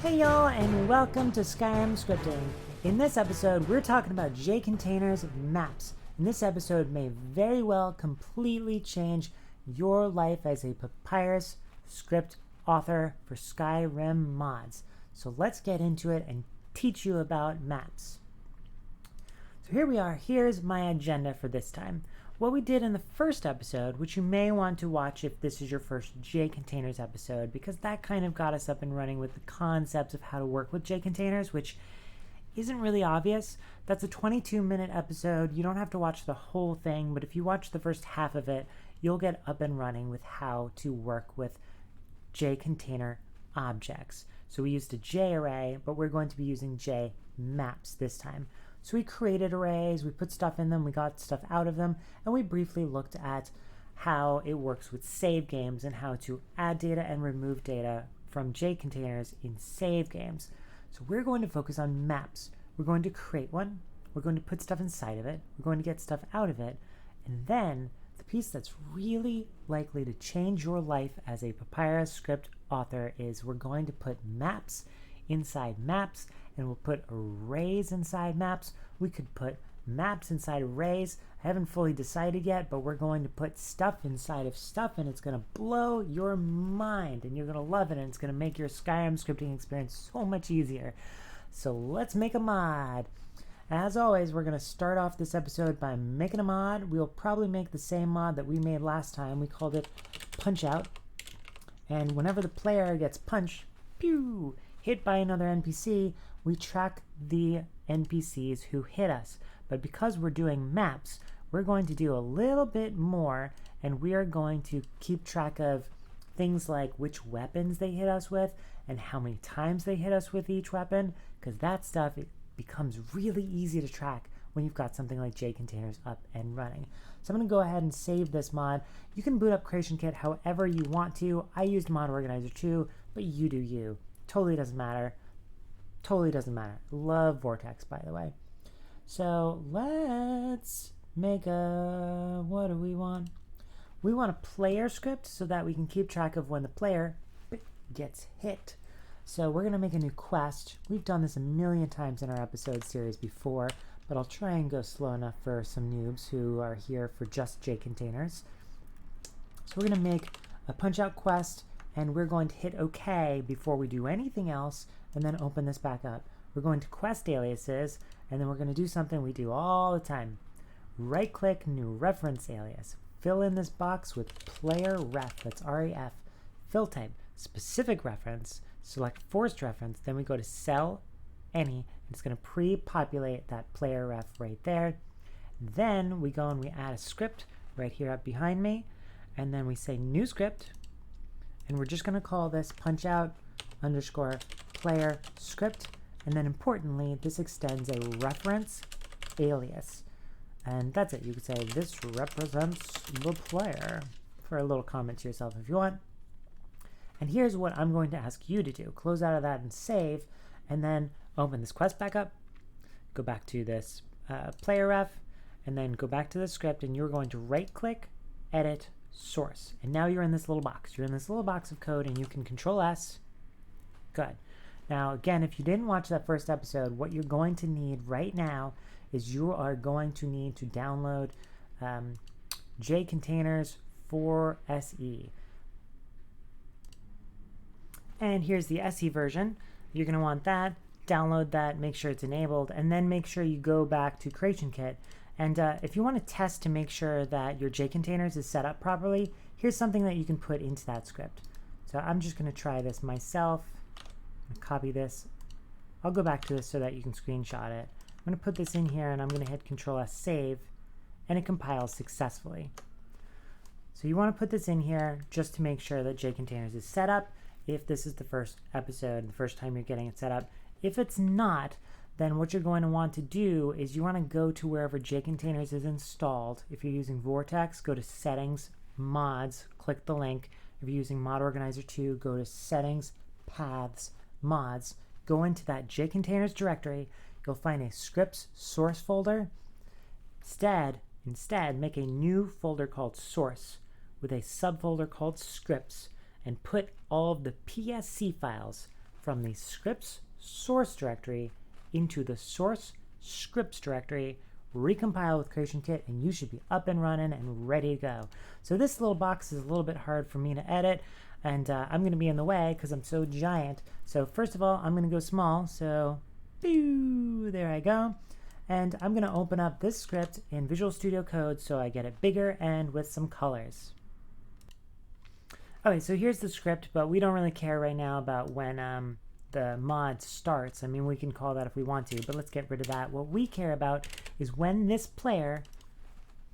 Hey y'all, and welcome to Skyrim Scripting. In this episode, we're talking about JContainers Maps. And this episode may very well completely change your life as a papyrus script author for Skyrim mods. So let's get into it and teach you about maps. So here we are. Here's my agenda for this time. What we did in the first episode, which you may want to watch if this is your first JContainers episode, because that kind of got us up and running with the concepts of how to work with JContainers, which isn't really obvious. That's a 22-minute episode. You don't have to watch the whole thing, but if you watch the first half of it, you'll get up and running with how to work with JContainer objects. So we used a J array, but we're going to be using J maps this time. So we created arrays, we put stuff in them, we got stuff out of them, and we briefly looked at how it works with save games and how to add data and remove data from JContainers in save games. So we're going to focus on maps. We're going to create one, we're going to put stuff inside of it, we're going to get stuff out of it, and then the piece that's really likely to change your life as a papyrus script author is we're going to put maps inside maps, and we'll put arrays inside maps. We could put maps inside arrays. I haven't fully decided yet, but we're going to put stuff inside of stuff, and it's going to blow your mind, and you're going to love it, and it's going to make your Skyrim scripting experience so much easier. So let's make a mod. As always, we're going to start off this episode by making a mod. We'll probably make the same mod that we made last time. We called it Punch Out. And whenever the player gets punched, pew, hit by another NPC, we track the NPCs who hit us. But because we're doing maps, we're going to do a little bit more, and we are going to keep track of things like which weapons they hit us with and how many times they hit us with each weapon, because that stuff it becomes really easy to track when you've got something like JContainers up and running. So I'm going to go ahead and save this mod. You can boot up Creation Kit however you want to. I used Mod Organizer too, but you do you. Totally doesn't matter. Totally doesn't matter. Love Vortex, by the way. So let's make a, what do we want? We want a player script so that we can keep track of when the player gets hit. So we're going to make a new quest. We've done this a million times in our episode series before, but I'll try and go slow enough for some noobs who are here for just JContainers. So we're going to make a punch out quest, and we're going to hit OK before we do anything else, and then open this back up. We're going to quest aliases, and then we're going to do something we do all the time. Right-click New Reference Alias. Fill in this box with player ref, that's REF. Fill type, specific reference. Select forced reference, then we go to cell any, and it's going to pre-populate that player ref right there. Then we go and we add a script right here up behind me, and then we say new script, and we're just going to call this punch out underscore player script, and then importantly this extends a reference alias, and that's it. You could say this represents the player for a little comment to yourself if you want. And here's what I'm going to ask you to do. Close out of that and save, and then open this quest back up, go back to this player ref, and then go back to the script, and you're going to right click, edit, source. And now you're in this little box. You're in this little box of code, and you can Control S. Good. Now again, if you didn't watch that first episode, what you're going to need right now is you are going to need to download JContainers for SE. And here's the SE version. You're going to want that, download that, make sure it's enabled, and then make sure you go back to Creation Kit. And if you want to test to make sure that your JContainers is set up properly, here's something that you can put into that script. So I'm just going to try this myself. Copy this. I'll go back to this so that you can screenshot it. I'm going to put this in here, and I'm going to hit Control S save, and it compiles successfully. So you want to put this in here just to make sure that JContainers is set up. If this is the first episode, the first time you're getting it set up. If it's not, then what you're going to want to do is you want to go to wherever JContainers is installed. If you're using Vortex, go to Settings, Mods, click the link. If you're using Mod Organizer 2, go to Settings, Paths, Mods. Go into that JContainers directory. You'll find a scripts source folder. Instead, make a new folder called source with a subfolder called scripts, and put all of the PSC files from the scripts source directory into the source scripts directory, recompile with CreationKit, and you should be up and running and ready to go. So this little box is a little bit hard for me to edit, and I'm going to be in the way because I'm so giant. So first of all, I'm going to go small. So there I go. And I'm going to open up this script in Visual Studio Code so I get it bigger and with some colors. Okay, so here's the script, but we don't really care right now about when the mod starts. I mean, we can call that if we want to, but let's get rid of that. What we care about is when this player,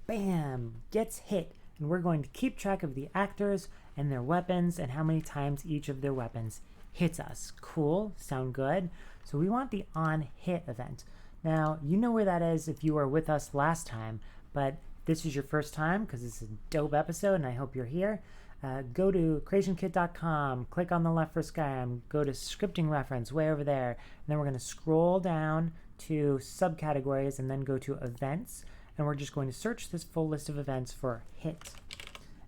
bam, gets hit, and we're going to keep track of the actors and their weapons and how many times each of their weapons hits us. Cool, sound good? So we want the on hit event. Now, you know where that is if you were with us last time, but this is your first time because it's a dope episode and I hope you're here. Go to creationkit.com, click on the left for Skyrim, go to scripting reference way over there, and then we're going to scroll down to subcategories and then go to events, and we're just going to search this full list of events for hit.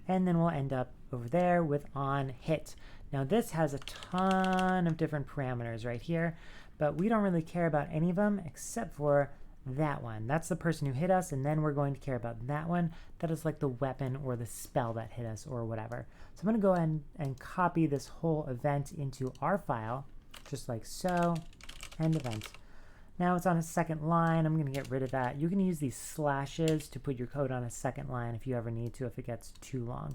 And then we'll end up over there with on hit. Now this has a ton of different parameters right here, but we don't really care about any of them except for that one. That's the person who hit us, and then we're going to care about that one. That is like the weapon or the spell that hit us or whatever. So I'm going to go ahead and copy this whole event into our file, just like so, and event. Now it's on a second line. I'm going to get rid of that. You can use these slashes to put your code on a second line if you ever need to, if it gets too long.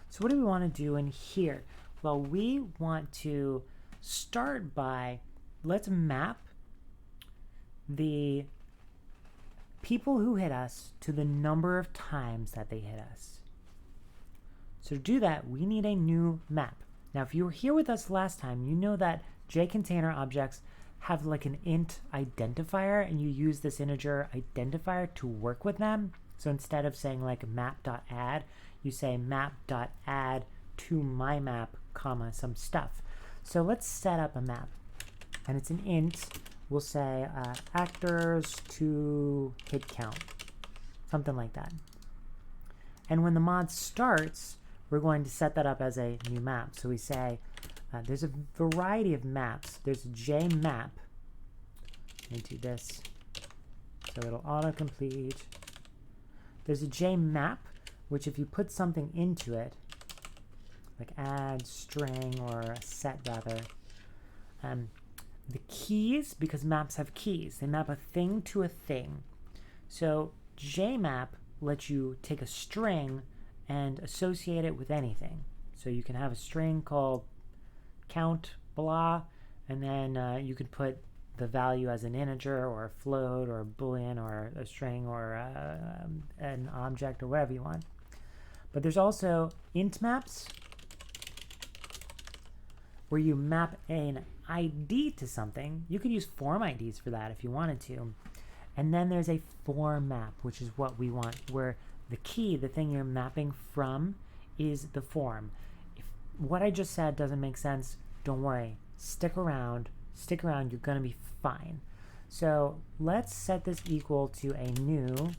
So what do we want to do in here? Well, we want to start by, let's map the people who hit us to the number of times that they hit us. So to do that, we need a new map. Now, if you were here with us last time, you know that JContainer objects have like an int identifier, and you use this integer identifier to work with them. So instead of saying like map.add, you say map.add to my map, comma, some stuff. So let's set up a map, and it's an int. We'll say actors to hit count, something like that. And when the mod starts, we're going to set that up as a new map. So we say there's a variety of maps. There's a JMap. Let me do this so it'll autocomplete. There's a JMap, which if you put something into it, like add string or a set rather, the keys, because maps have keys, they map a thing to a thing. So JMap lets you take a string and associate it with anything. So you can have a string called count blah, and then you could put the value as an integer or a float or a boolean or a string or an object or whatever you want. But there's also int maps, where you map an ID to something. You could use form IDs for that if you wanted to. And then there's a form map, which is what we want, where the key, the thing you're mapping from, is the form. If what I just said doesn't make sense, don't worry. Stick around, you're gonna be fine. So let's set this equal to a new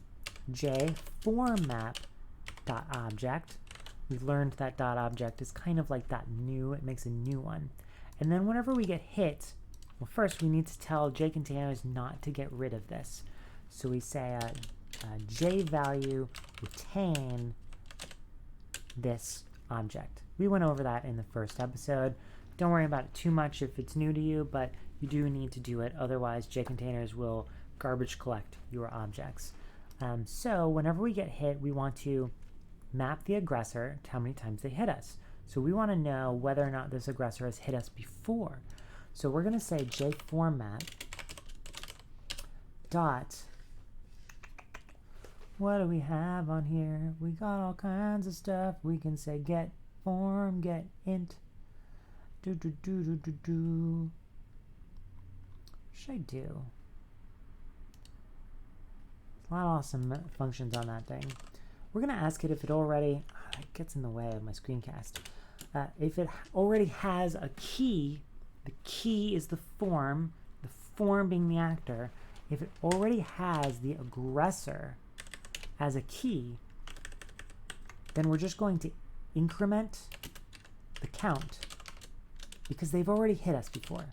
jFormMap.object. We've learned that .object is kind of like .new. It makes a new one. And then whenever we get hit, well, first we need to tell JContainers not to get rid of this. So we say JValue retain this object. We went over that in the first episode. Don't worry about it too much if it's new to you, but you do need to do it. Otherwise, JContainers will garbage collect your objects. So whenever we get hit, we want to map the aggressor to how many times they hit us. So we want to know whether or not this aggressor has hit us before. So we're going to say jFormat dot, what do we have on here? We got all kinds of stuff. We can say get form, get int, What should I do? A lot of awesome functions on that thing. We're going to ask it if it already, it gets in the way of my screencast. If it already has a key, the key is the form being the actor. If it already has the aggressor as a key, then we're just going to increment the count because they've already hit us before.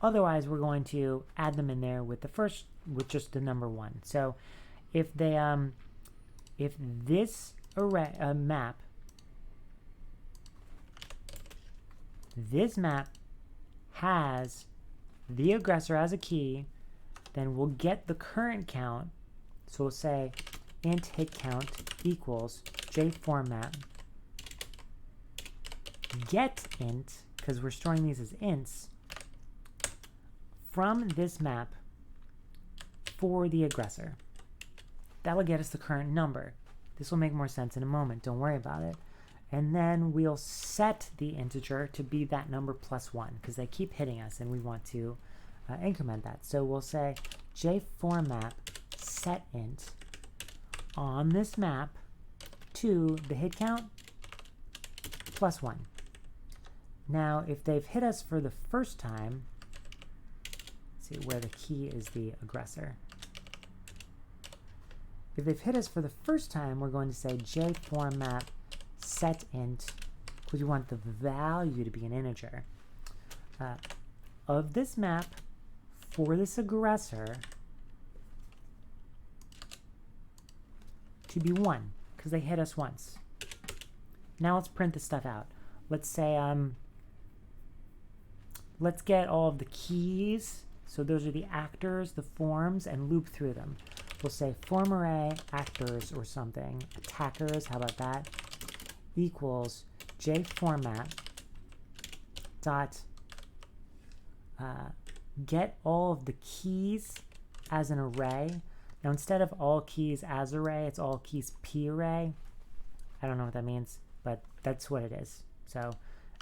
Otherwise, we're going to add them in there with with just the number 1. So if they if this array map, this map has the aggressor as a key, then we'll get the current count. So we'll say int hit count equals JFormat get int, because we're storing these as ints, from this map for the aggressor. That'll get us the current number. This will make more sense in a moment, don't worry about it. And then we'll set the integer to be that number plus 1, because they keep hitting us and we want to increment that. So we'll say JFormat set int on this map to the hit count plus 1. Now if they've hit us for the first time, let's see where the key is the aggressor. If they've hit us for the first time, we're going to say JFormat set int, because we want the value to be an integer, of this map for this aggressor to be 1, because they hit us once. Now let's print this stuff out. Let's say, let's get all of the keys. So those are the actors, the forms, and loop through them. We'll say form array actors or something, attackers, how about that, equals JFormat dot get all of the keys as an array. Now instead of all keys as array, it's all keys p array. I don't know what that means, but that's what it is. So,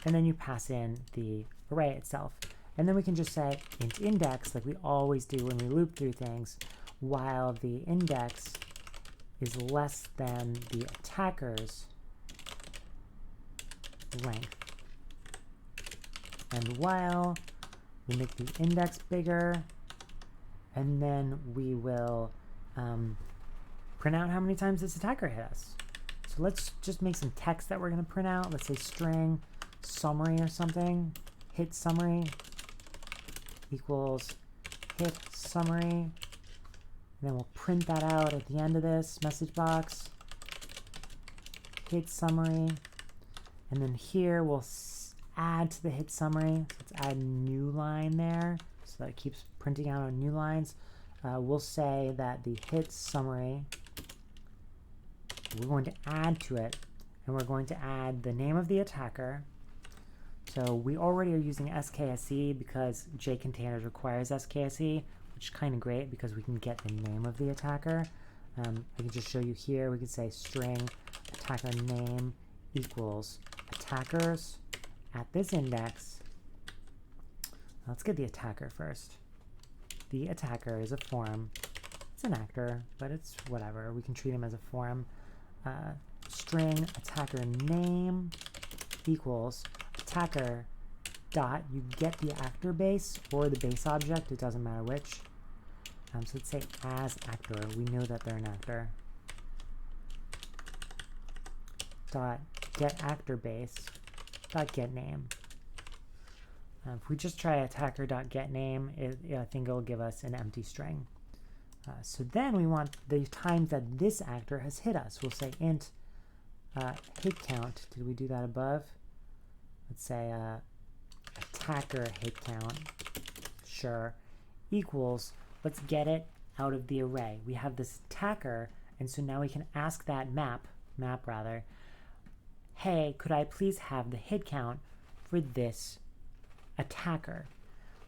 and then you pass in the array itself. And then we can just say int index, like we always do when we loop through things, while the index is less than the attacker's length. And while we make the index bigger, and then we will print out how many times this attacker hit us. So let's just make some text that we're going to print out. Let's say string summary or something. Hit summary equals hit summary. And then we'll print that out at the end of this message box. Hit summary. And then here we'll add to the hit summary. So let's add a new line there so that it keeps printing out on new lines. We'll say that the hit summary, we're going to add to it, and we're going to add the name of the attacker. So we already are using SKSE because JContainers requires SKSE, which is kind of great because we can get the name of the attacker. I can just show you here. We can say string attacker name equals attackers at this index. Let's get the attacker first. The attacker is a form. It's an actor, but it's whatever. We can treat him as a form. String attacker name equals attacker dot, you get the actor base or the base object, it doesn't matter which. So let's say as actor, we know that they're an actor. Dot get actor base dot get name. If we just try attacker dot get name, I think it'll give us an empty string. So then we want the times that this actor has hit us. We'll say int hit count. Did we do that above? Let's say attacker hit count. Sure. Equals, let's get it out of the array. We have this attacker, and so now we can ask that map rather, hey, could I please have the hit count for this attacker?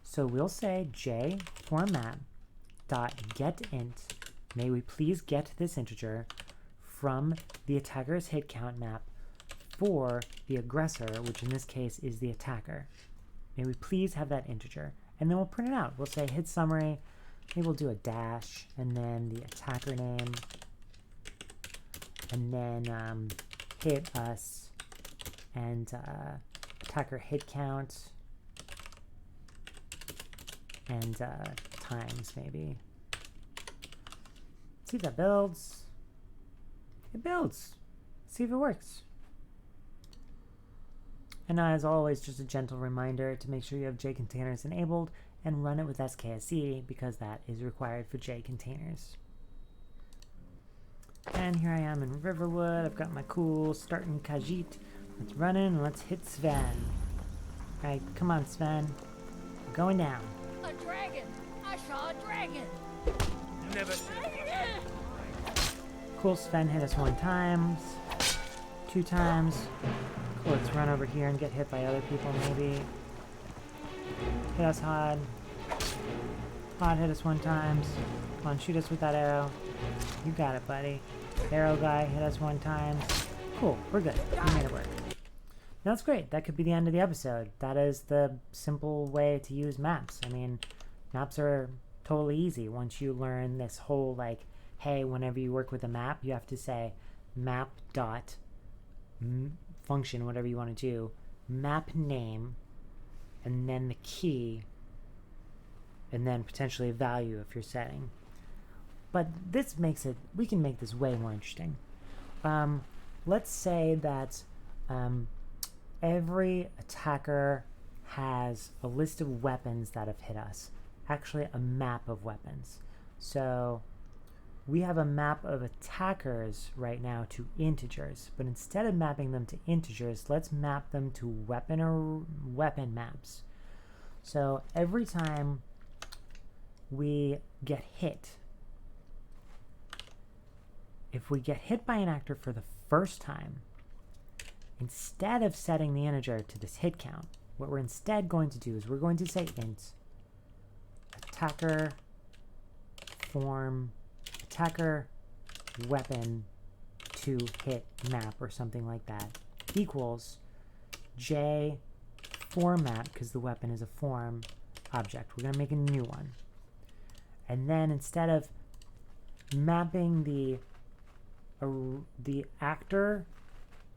So we'll say JFormat dot get int, may we please get this integer from the attacker's hit count map for the aggressor, which in this case is the attacker. May we please have that integer, and then we'll print it out. We'll say hit summary, maybe we'll do a dash, and then the attacker name, and then hit us, and attacker hit count, and times maybe. See if that builds. It builds. See if it works. And as always, just a gentle reminder to make sure you have JContainers enabled and run it with SKSE because that is required for JContainers. And here I am in Riverwood. I've got my cool starting Khajiit. Let's run in and let's hit Sven. Alright, come on Sven. We're going down. A dragon! I saw a dragon! Never. Cool, Sven hit us 1 time, 2 times. Cool, let's run over here and get hit by other people maybe. Hit us Hod. Hod hit us 1 time. Come on, shoot us with that arrow. You got it, buddy. Arrow guy hit us 1 time. Cool, we're good. We made it work. Now, that's great. That could be the end of the episode. That is the simple way to use maps. I mean, maps are totally easy once you learn this whole, like, hey, whenever you work with a map, you have to say map dot function, whatever you want to do, map name, and then the key, and then potentially a value if you're setting. But this makes it, we can make this way more interesting. Let's say that every attacker has a list of weapons that have hit us. Actually, a map of weapons. So we have a map of attackers right now to integers, but instead of mapping them to integers, let's map them to weapon maps. So every time we get hit, if we get hit by an actor for the first time, instead of setting the integer to this hit count, what we're instead going to do is we're going to say int attacker form attacker weapon to hit map or something like that equals j format, because the weapon is a form object. We're going to make a new one. And then instead of mapping the actor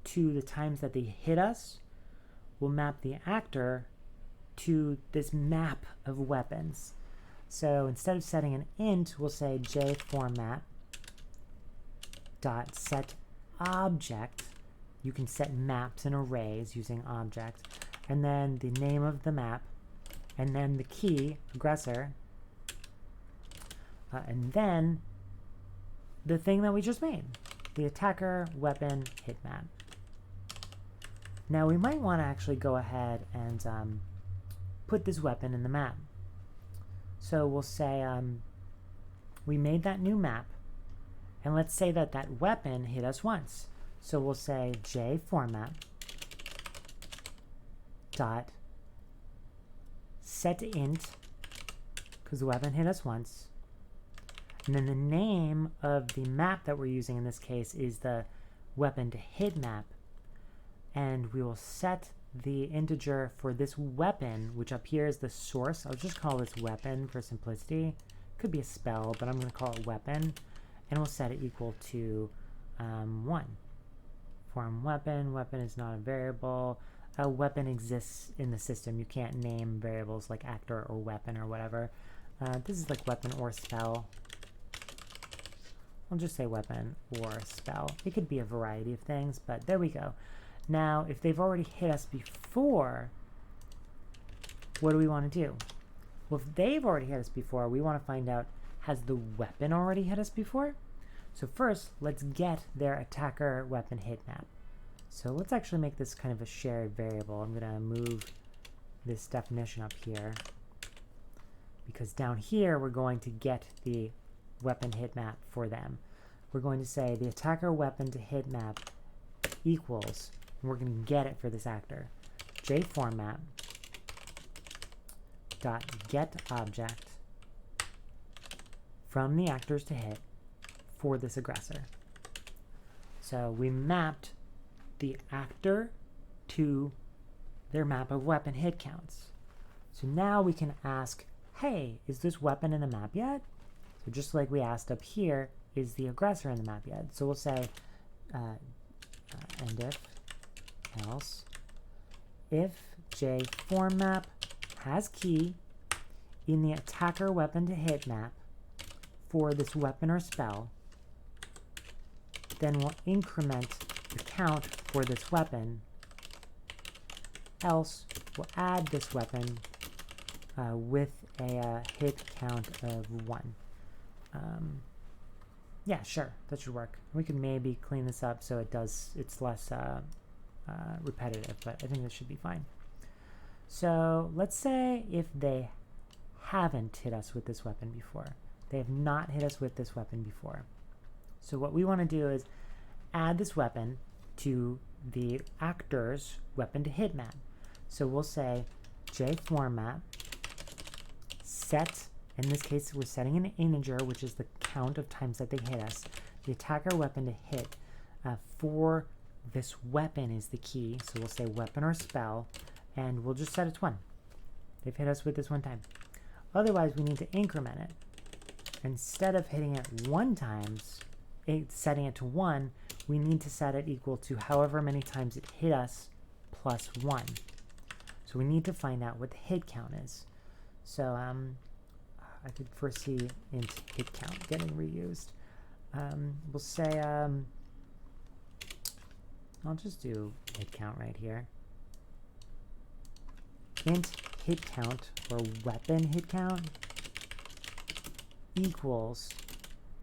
to the times that they hit us, we'll map the actor to this map of weapons. So instead of setting an int, we'll say jFormat dot set object. You can set maps and arrays using object, and then the name of the map, and then the key aggressor, and then the thing that we just made, the attacker weapon hit map. Now we might want to actually go ahead and put this weapon in the map. So we'll say we made that new map, and let's say that that weapon hit us once. So we'll say jFormat dot set int, because the weapon hit us once, and then the name of the map that we're using in this case is the weapon to hit map, and we will set the integer for this weapon, which up here is the source. I'll just call this weapon for simplicity. Could be a spell, but I'm going to call it weapon, and we'll set it equal to 1. Form weapon. Weapon is not a variable. A weapon exists in the system. You can't name variables like actor or weapon or whatever. This is like weapon or spell. I'll just say weapon or spell. It could be a variety of things, but there we go. Now, if they've already hit us before, what do we want to do? Well, if they've already hit us before, we want to find out, has the weapon already hit us before? So first, let's get their attacker weapon hit map. So let's actually make this kind of a shared variable. I'm going to move this definition up here, because down here we're going to get the weapon hit map for them. We're going to say the attacker weapon to hit map equals, and we're going to get it for this actor, jFormat dot get object from the actors to hit for this aggressor. So we mapped the actor to their map of weapon hit counts. So now we can ask, hey, is this weapon in the map yet? So just like we asked up here, is the aggressor in the map yet? So we'll say and if else, if jFormap has key in the attacker weapon to hit map for this weapon or spell, then we'll increment the count for this weapon else we'll add this weapon with a hit count of 1. Yeah, sure, that should work. We could maybe clean this up so it's less repetitive, but I think this should be fine. So let's say if they haven't hit us with this weapon before. They have not hit us with this weapon before. So what we want to do is add this weapon to the actor's weapon to hit map. So we'll say JFormat set, in this case we're setting an integer, which is the count of times that they hit us. The attacker weapon to hit for this weapon is the key. So we'll say weapon or spell, and we'll just set it to 1. They've hit us with this 1 time. Otherwise, we need to increment it. Instead of hitting it 1 times, setting it to 1, we need to set it equal to however many times it hit us plus 1. So we need to find out what the hit count is. So I could foresee int hit count getting reused. We'll say, I'll just do hit count right here. Int hit count, or weapon hit count, equals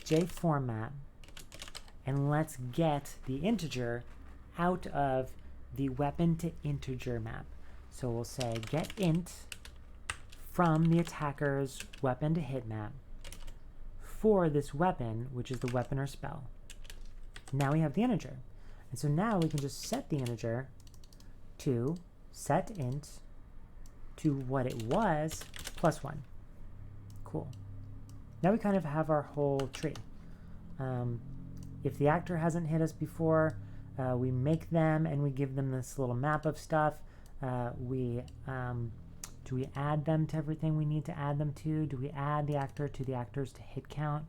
JFormat, and let's get the integer out of the weapon to integer map. So we'll say get int from the attacker's weapon to hit map for this weapon, which is the weapon or spell. Now we have the integer. And so now we can just set the integer to set int to what it was plus 1. Cool. Now we kind of have our whole tree. If the actor hasn't hit us before, we make them and we give them this little map of stuff. Do we add them to everything we need to add them to? Do we add the actor to the actors to hit count?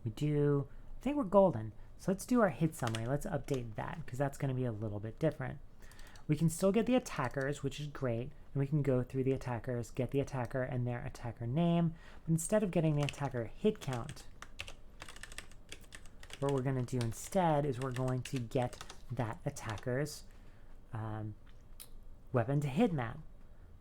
We do. I think we're golden. So let's do our hit summary. Let's update that because that's going to be a little bit different. We can still get the attackers, which is great. And we can go through the attackers, get the attacker and their attacker name. But instead of getting the attacker hit count, what we're going to do instead is we're going to get that attacker's weapon to hit map.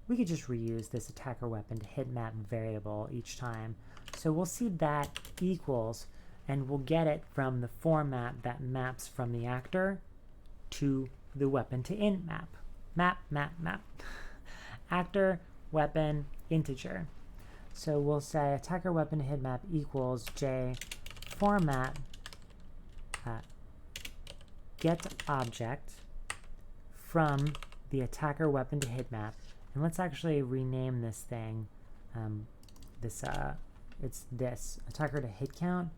We could just reuse this attacker weapon to hit map variable each time. So we'll see that equals, and we'll get it from the format that maps from the actor to the weapon to int map. Map. Actor, weapon, integer. So we'll say attacker weapon to hit map equals JFormat get object from the attacker weapon to hit map. And let's actually rename this thing. It's this attacker to hit count.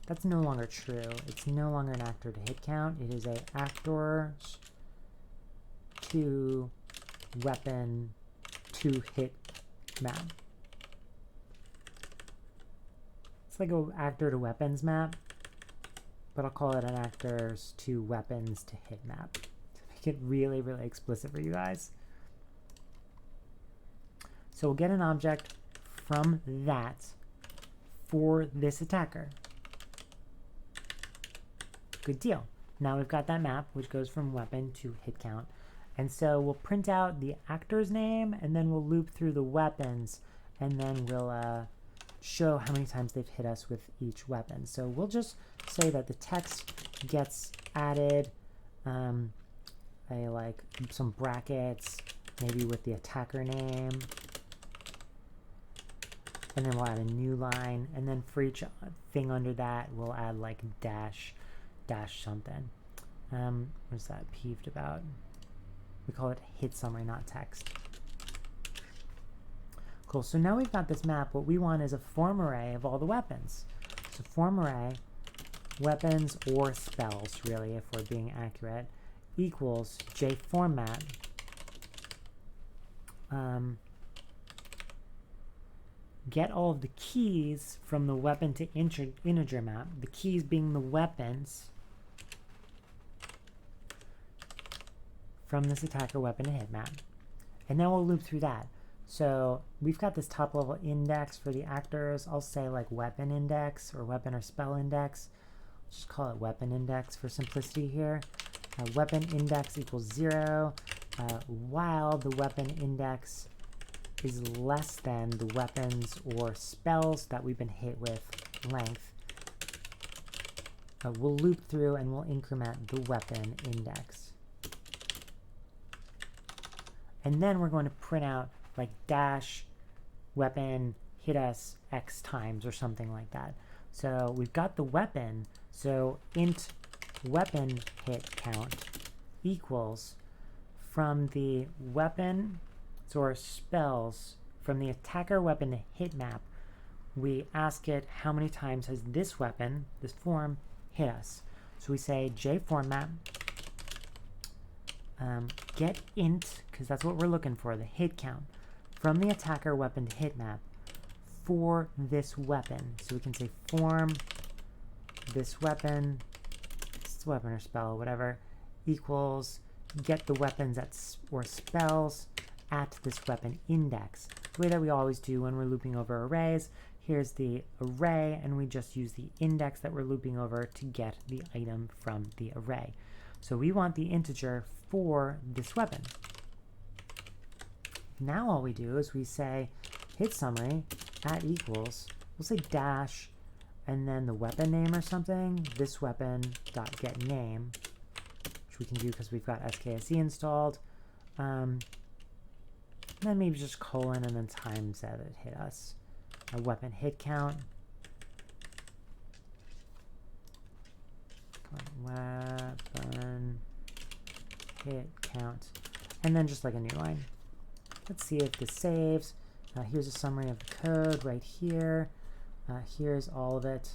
That's no longer true. It's no longer an actor to hit count. It is a actors to weapon to hit map. It's like an actor to weapons map, but I'll call it an actors to weapons to hit map. Get really, really explicit for you guys. So we'll get an object from that for this attacker. Good deal. Now we've got that map, which goes from weapon to hit count. And so we'll print out the actor's name, and then we'll loop through the weapons, and then we'll show how many times they've hit us with each weapon. So we'll just say that the text gets added, like some brackets, maybe with the attacker name, and then we'll add a new line, and then for each thing under that we'll add like dash something. What is that peeved about? We call it hit summary, not text. Cool. So now we've got this map. What we want is a form array of all the weapons. So form array weapons or spells, really, if we're being accurate, equals JFormat get all of the keys from the weapon to integer map, the keys being the weapons from this attacker weapon to hit map. And then we'll loop through that. So we've got this top level index for the actors. I'll say like weapon index or weapon or spell index. Just call it weapon index for simplicity here. Weapon index equals 0. while the weapon index is less than the weapons or spells that we've been hit with length. We'll loop through and we'll increment the weapon index. And then we're going to print out like dash weapon hit us X times or something like that. So we've got the weapon, so int weapon hit count equals from the weapon or spells from the attacker weapon hit map, we ask it how many times has this weapon, this form, hit us. So we say jformat get int, because that's what we're looking for, the hit count from the attacker weapon hit map for this weapon. So we can say form this weapon or spell, whatever, equals get the weapons or spells at this weapon index. The way that we always do when we're looping over arrays. Here's the array, and we just use the index that we're looping over to get the item from the array. So we want the integer for this weapon. Now all we do is we say hit summary at equals, we'll say dash, and then the weapon name or something, this weapon dot get name, which we can do because we've got SKSE installed. And then maybe just colon and then times that it hit us. A weapon hit count. Weapon hit count. And then just like a new line. Let's see if this saves. Here's a summary of the code right here. Here's all of it.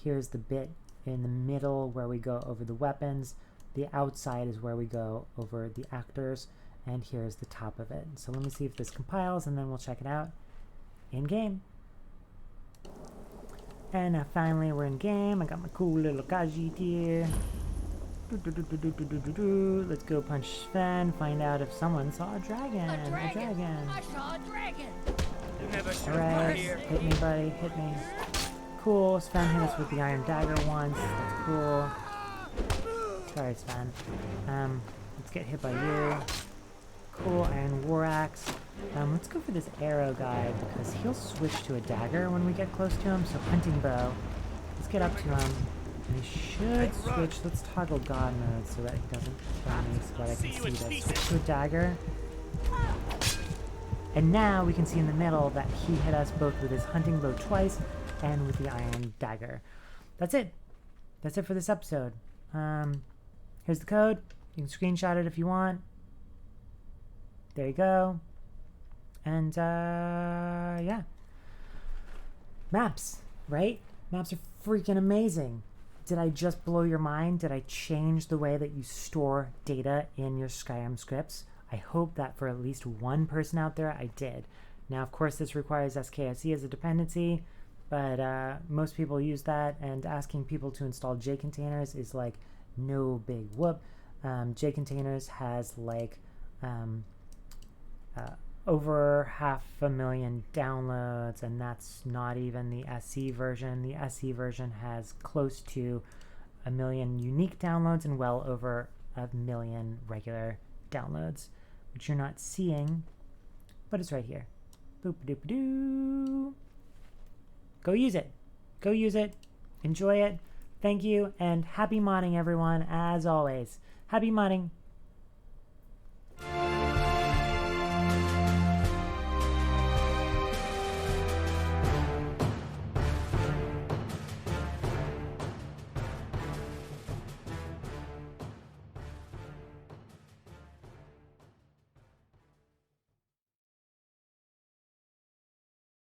Here's the bit in the middle where we go over the weapons. The outside is where we go over the actors. And here's the top of it. So let me see if this compiles, and then we'll check it out in game. And now finally we're in game. I got my cool little Khajiit here. Let's go punch Sven, find out if someone saw a dragon. A dragon! I saw a dragon! Alright, hit me, buddy, hit me. Cool, Sven hit us with the iron dagger once. That's cool. Sorry, Sven. Let's get hit by you. Cool, iron war axe. Let's go for this arrow guy because he'll switch to a dagger when we get close to him. So hunting bow. Let's get up to him. And he should switch. Let's toggle god mode so that he doesn't kill me, so that I can see this. Switch to a dagger. And now we can see in the middle that he hit us both with his hunting bow twice and with the iron dagger. That's it. That's it for this episode. Here's the code. You can screenshot it if you want. There you go. And yeah. Maps, right? Maps are freaking amazing. Did I just blow your mind? Did I change the way that you store data in your Skyrim scripts? I hope that for at least one person out there, I did. Now, of course, this requires SKSE as a dependency, but most people use that, and asking people to install JContainers is like no big whoop. JContainers has like over 500,000 downloads, and that's not even the SE version. The SE version has close to 1 million unique downloads and well over 1 million regular downloads, which you're not seeing, but it's right here. Boop-a-doop-a-doo. Go use it. Go use it. Enjoy it. Thank you, and happy modding, everyone, as always. Happy modding.